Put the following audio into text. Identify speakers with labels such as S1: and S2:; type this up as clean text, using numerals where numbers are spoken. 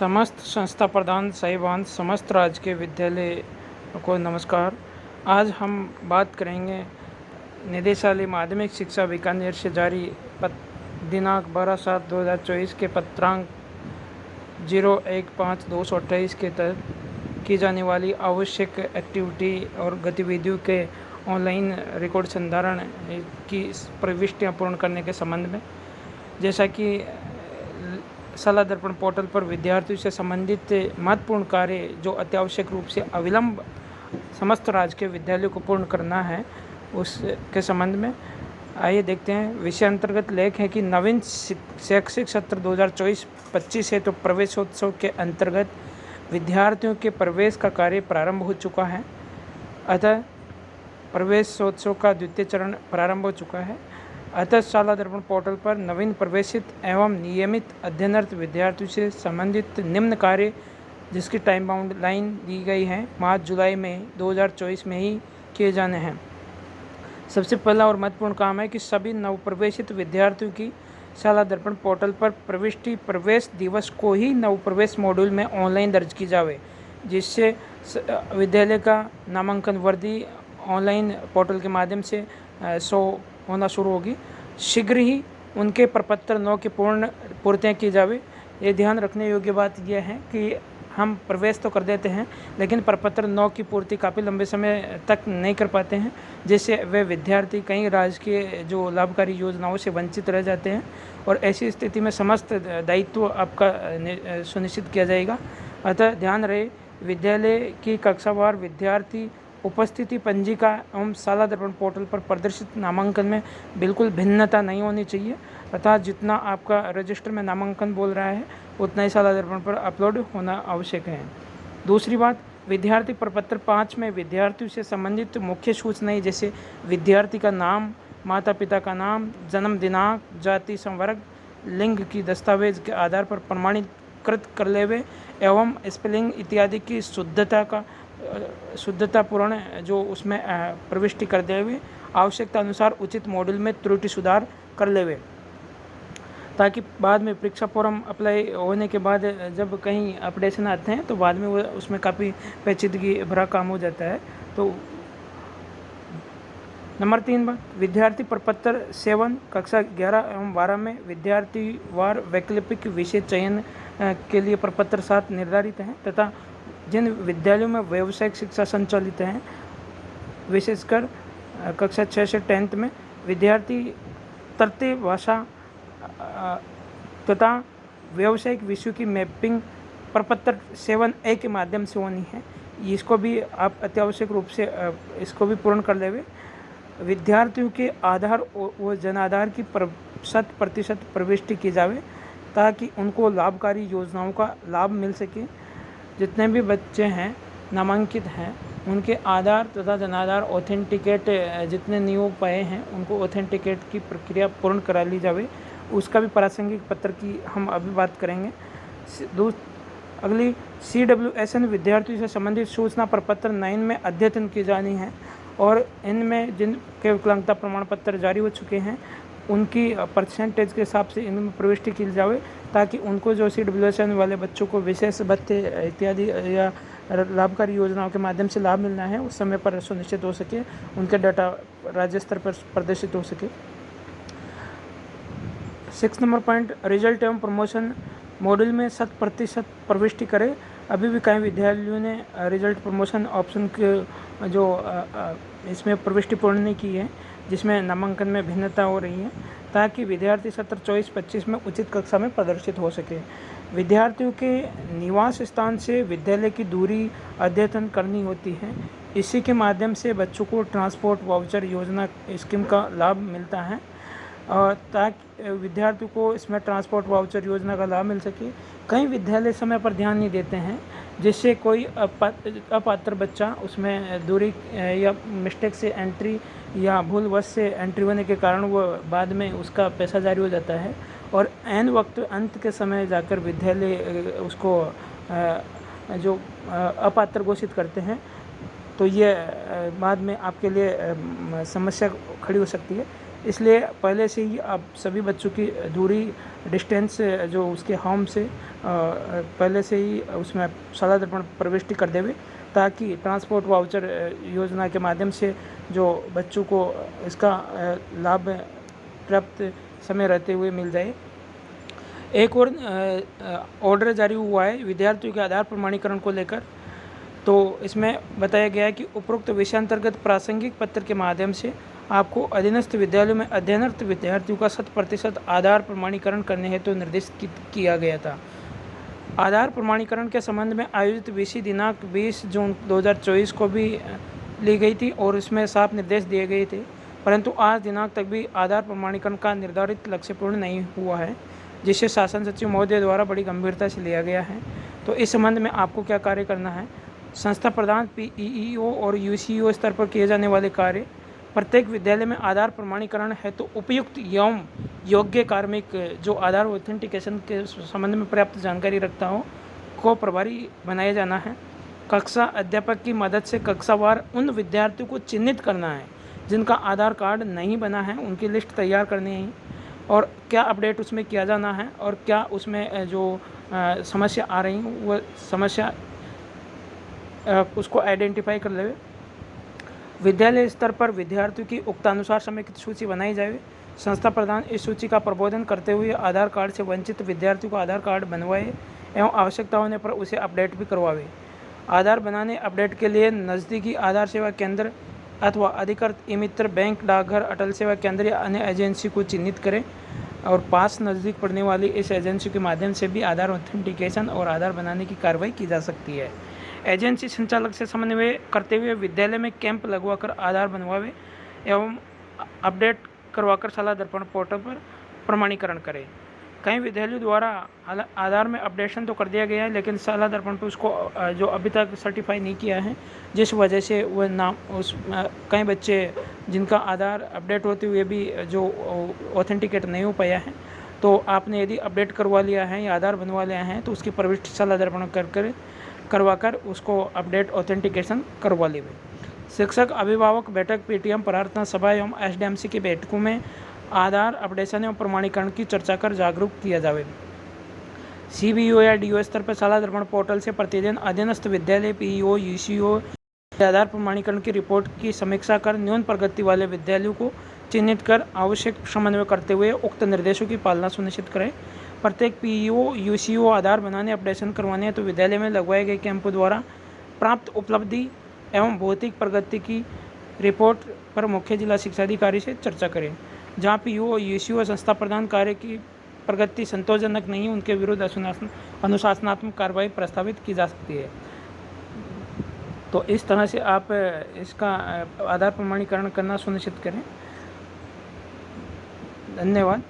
S1: समस्त संस्था प्रधान साहिबान, समस्त राजकीय विद्यालय को नमस्कार। आज हम बात करेंगे निदेशालय माध्यमिक शिक्षा बीकानेर से जारी दिनांक 12/7/2024 के पत्रांक 01/5/228 के तहत की जाने वाली आवश्यक एक्टिविटी और गतिविधियों के ऑनलाइन रिकॉर्ड संधारण की प्रविष्टियाँ पूर्ण करने के संबंध में। जैसा कि शाला दर्पण पोर्टल पर विद्यार्थियों से संबंधित महत्वपूर्ण कार्य जो अत्यावश्यक रूप से अविलंब समस्त राजकीय विद्यालयों को पूर्ण करना है, उसके संबंध में आइए देखते हैं। विषय अंतर्गत लेख है कि नवीन शैक्षिक सत्र 2024-25 है तो प्रवेशोत्सव के अंतर्गत विद्यार्थियों के प्रवेश का कार्य प्रारंभ हो चुका है। अतः प्रवेशोत्सव का द्वितीय चरण प्रारंभ हो चुका है। अतः शाला दर्पण पोर्टल पर नवीन प्रवेशित एवं नियमित अध्ययनरत विद्यार्थियों से संबंधित निम्न कार्य जिसकी टाइम बाउंड लाइन दी गई है मार्च जुलाई में 2024 में ही किए जाने हैं। सबसे पहला और महत्वपूर्ण काम है कि सभी नवप्रवेशित विद्यार्थियों की शाला दर्पण पोर्टल पर प्रविष्टि प्रवेश दिवस को ही नवप्रवेश मॉड्यूल में ऑनलाइन दर्ज की जावे, जिससे विद्यालय का नामांकन वर्दी ऑनलाइन पोर्टल के माध्यम से शो होना शुरू होगी। शीघ्र ही उनके प्रपत्र 9 की पूर्तियाँ की जावे। ये ध्यान रखने योग्य बात यह है कि हम प्रवेश तो कर देते हैं लेकिन प्रपत्र 9 की पूर्ति काफ़ी लंबे समय तक नहीं कर पाते हैं, जिससे वे विद्यार्थी कई राजकीय जो लाभकारी योजनाओं से वंचित रह जाते हैं और ऐसी स्थिति में समस्त दायित्व आपका सुनिश्चित किया जाएगा। अतः ध्यान रहे, विद्यालय की कक्षावार विद्यार्थी उपस्थिति पंजिका एवं शाला दर्पण पोर्टल पर प्रदर्शित नामांकन में बिल्कुल भिन्नता नहीं होनी चाहिए। अर्थात जितना आपका रजिस्टर में नामांकन बोल रहा है उतना ही शाला दर्पण पर अपलोड होना आवश्यक है। दूसरी बात, विद्यार्थी प्रपत्र 5 में विद्यार्थियों से संबंधित मुख्य सूचनाएं जैसे विद्यार्थी का नाम, माता पिता का नाम, जन्म दिनांक, जाति संवर्ग, लिंग की दस्तावेज के आधार पर प्रमाणीकृत कर लेवे एवं स्पेलिंग इत्यादि की शुद्धतापूर्ण जो उसमें प्रविष्टि कर देवे, आवश्यकता अनुसार उचित मॉड्यूल में त्रुटि सुधार कर लेवे, ताकि बाद में परीक्षा फॉर्म अप्लाई होने के बाद जब कहीं अपडेशन आते हैं तो बाद में वो उसमें काफ़ी पेचीदगी भरा काम हो जाता है। तो नंबर 3 बात, विद्यार्थी प्रपत्र 7 कक्षा 11 एवं 12 में विद्यार्थी वार वैकल्पिक विषय चयन के लिए प्रपत्र 7 निर्धारित हैं तथा जिन विद्यालयों में व्यावसायिक शिक्षा संचालित हैं, विशेषकर कक्षा 6 से 10th में विद्यार्थी तृतीय भाषा तथा व्यावसायिक विषयों की मैपिंग प्रपत्र 7A के माध्यम से होनी है। इसको भी आप अत्यावश्यक रूप से इसको भी पूर्ण कर लेवे। विद्यार्थियों के आधार व जनाधार की 100% प्रविष्टि की जावे ताकि उनको लाभकारी योजनाओं का लाभ मिल सके। जितने भी बच्चे हैं नामांकित हैं उनके आधार तथा जनाधार ऑथेंटिकेट जितने नियोग पाए हैं उनको ऑथेंटिकेट की प्रक्रिया पूर्ण करा ली जावे। उसका भी प्रासंगिक पत्र की हम अभी बात करेंगे। अगली CWSN विद्यार्थियों से संबंधित सूचना प्रपत्र 9 में अद्यतन की जानी है और इनमें जिनके विकलांगता प्रमाण पत्र जारी हो चुके हैं उनकी परसेंटेज के हिसाब से इनमें प्रविष्टि की जावे ताकि उनको जो CWSN वाले बच्चों को विशेष भत्ते इत्यादि या लाभकारी योजनाओं के माध्यम से लाभ मिलना है उस समय पर सुनिश्चित हो सके, उनके डाटा राज्य स्तर पर प्रदर्शित हो सके। 6 नंबर पॉइंट, रिजल्ट एवं प्रमोशन मॉड्यूल में 100% प्रविष्टि करें। अभी भी कई विद्यालयों ने रिजल्ट प्रमोशन ऑप्शन के जो इसमें प्रविष्टि पूर्ण नहीं की है, जिसमें नामांकन में भिन्नता हो रही है, ताकि विद्यार्थी सत्र 24-25 में उचित कक्षा में प्रदर्शित हो सके। विद्यार्थियों के निवास स्थान से विद्यालय की दूरी अद्यतन करनी होती है। इसी के माध्यम से बच्चों को ट्रांसपोर्ट वाउचर योजना स्कीम का लाभ मिलता है और ताकि विद्यार्थियों को इसमें ट्रांसपोर्ट वाउचर योजना का लाभ मिल सके। कई विद्यालय समय पर ध्यान नहीं देते हैं, जिससे कोई अपात्र बच्चा उसमें दूरी या मिस्टेक से एंट्री या भूलवश से एंट्री होने के कारण वो बाद में उसका पैसा जारी हो जाता है और ऐन वक्त अंत के समय जाकर विद्यालय उसको जो अपात्र घोषित करते हैं, तो ये बाद में आपके लिए समस्या खड़ी हो सकती है। इसलिए पहले से ही आप सभी बच्चों की दूरी डिस्टेंस जो उसके होम से पहले से ही उसमें शाला दर्पण प्रविष्टि कर देवे, ताकि ट्रांसपोर्ट वाउचर योजना के माध्यम से जो बच्चों को इसका लाभ प्राप्त समय रहते हुए मिल जाए। एक और ऑर्डर जारी हुआ है विद्यार्थियों के आधार प्रमाणीकरण को लेकर। तो इसमें बताया गया है कि उपरोक्त विषयांतर्गत प्रासंगिक पत्र के माध्यम से आपको अधीनस्थ विद्यालयों में अध्ययनरत विद्यार्थियों का 100% आधार प्रमाणीकरण करने हेतु निर्देशित किया गया था। आधार प्रमाणीकरण के संबंध में आयोजित विषय दिनांक 20 जून 2024 को भी ली गई थी और इसमें साफ निर्देश दिए गए थे, परंतु आज दिनांक तक भी आधार प्रमाणीकरण का निर्धारित लक्ष्य पूर्ण नहीं हुआ है, जिसे शासन सचिव महोदय द्वारा बड़ी गंभीरता से लिया गया है। तो इस संबंध में आपको क्या कार्य करना है, संस्था प्रधान पीईओ और यूसीओ स्तर पर किए जाने वाले कार्य, प्रत्येक विद्यालय में आधार प्रमाणीकरण है तो उपयुक्त एवं योग्य कार्मिक जो आधार ऑथेंटिकेशन के संबंध में पर्याप्त जानकारी रखता हो को प्रभारी बनाया जाना है। कक्षा अध्यापक की मदद से कक्षावार उन विद्यार्थियों को चिन्हित करना है जिनका आधार कार्ड नहीं बना है, उनकी लिस्ट तैयार करनी है और क्या अपडेट उसमें किया जाना है और क्या उसमें जो समस्या आ रही हैं वह समस्या उसको आइडेंटिफाई कर ले। विद्यालय स्तर पर विद्यार्थियों की उक्तानुसार समेकित सूची बनाई जाए। संस्था प्रधान इस सूची का प्रबोधन करते हुए आधार कार्ड से वंचित विद्यार्थियों को आधार कार्ड बनवाए एवं आवश्यकता होने पर उसे अपडेट भी करवावे। आधार बनाने अपडेट के लिए नज़दीकी आधार सेवा केंद्र अथवा अधिकृत ई-मित्र बैंक, डाकघर, अटल सेवा केंद्र या अन्य एजेंसी को चिन्हित करें और पास नज़दीक पड़ने वाली इस एजेंसी के माध्यम से भी आधार ऑथेंटिकेशन और आधार बनाने की कार्रवाई की जा सकती है। एजेंसी संचालक से समन्वय करते हुए विद्यालय में कैंप लगवाकर आधार बनवावे एवं अपडेट करवाकर शाला दर्पण पोर्टल पर प्रमाणीकरण करें। कई विद्यालयों द्वारा आधार में अपडेशन तो कर दिया गया है, लेकिन शाला दर्पण पर उसको जो अभी तक सर्टिफाई नहीं किया है, जिस वजह से वह नाम उस कई बच्चे जिनका आधार अपडेट होते हुए भी जो ऑथेंटिकेट नहीं हो पाया है, तो आपने यदि अपडेट करवा लिया है या आधार बनवा लिया है तो उसकी प्रविष्टि शाला दर्पण करवाकर उसको अपडेट ऑथेंटिकेशन करवा लेवे। शिक्षक अभिभावक बैठक, पीटीएम, प्रार्थना सभा एवं एसडीएमसी की बैठकों में आधार अपडेशन एवं प्रमाणीकरण की चर्चा कर जागरूक किया जावे। सीबीओ या डीओ स्तर पर शाला दर्पण पोर्टल से प्रतिदिन अधीनस्थ विद्यालय पीईओ यूसीओ आधार प्रमाणीकरण की रिपोर्ट की समीक्षा कर न्यून प्रगति वाले विद्यालयों को चिन्हित कर आवश्यक समन्वय करते हुए उक्त निर्देशों की पालना सुनिश्चित करें। प्रत्येक पीईओ यूसीओ आधार बनाने अपडेशन करवाने हैं तो विद्यालय में लगवाए गए कैंपों द्वारा प्राप्त उपलब्धि एवं भौतिक प्रगति की रिपोर्ट पर मुख्य जिला शिक्षा अधिकारी से चर्चा करें। जहाँ पीईओ यूसीओ संस्था प्रधान कार्य की प्रगति संतोषजनक नहीं है, उनके विरुद्ध अनुशासनात्मक कार्रवाई प्रस्तावित की जा सकती है। तो इस तरह से आप इसका आधार प्रमाणीकरण करना सुनिश्चित करें। धन्यवाद।